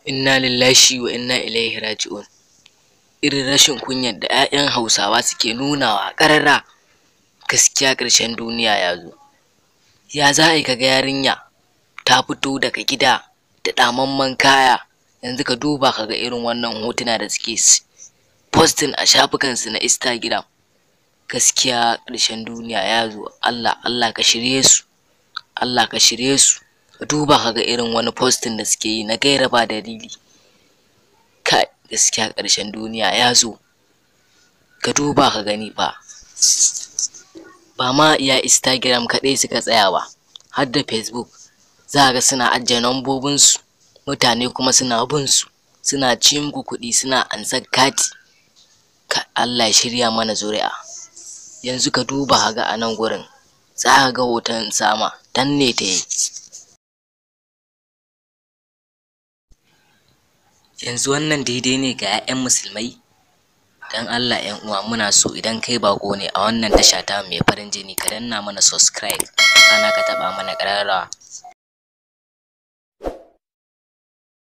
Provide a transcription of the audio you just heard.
Inna lillahi wa inna ilaihi raji'un. Irin rashin kunyar da 'ya'yan Hausawa suke nunawa ƙarara, gaskiya ƙarshen duniya ya zo. Ya za a yi kaga yarinya ta fito daga gida da ɗamamman kaya, yanzu ka duba kaga irin wannan hotuna da suke posting a shafukansu na Instagram. Gaskiya ƙarshen duniya ya zo. Allah ka shirye su, Allah ka shirye su. Ka duba kaga irin wani posting da suke yi na gaira ba dalili. Kai, gaskiya ƙarshen duniya ya zo. Ka duba ka gani fa. Ba ma iya Instagram kaɗai suka tsaya ba, har da Facebook. Za ga suna ajiye lambobinsu, mutane kuma suna bin su, suna ci muku kuɗi, suna ansar kati. Allah ya shirya mana zuri'a. Yanzu ka duba kaga a nan gurin, za ka ga hoton sama danne ta yi. Yanzu wannan daidai ne ga 'ya'yan musulmai? Dan Allah 'yan uwa, muna so idan kai bako ne a wannan tasha ta mai farin jini, ka danna mana subscribe, kana ka taɓa mana ƙararrawa.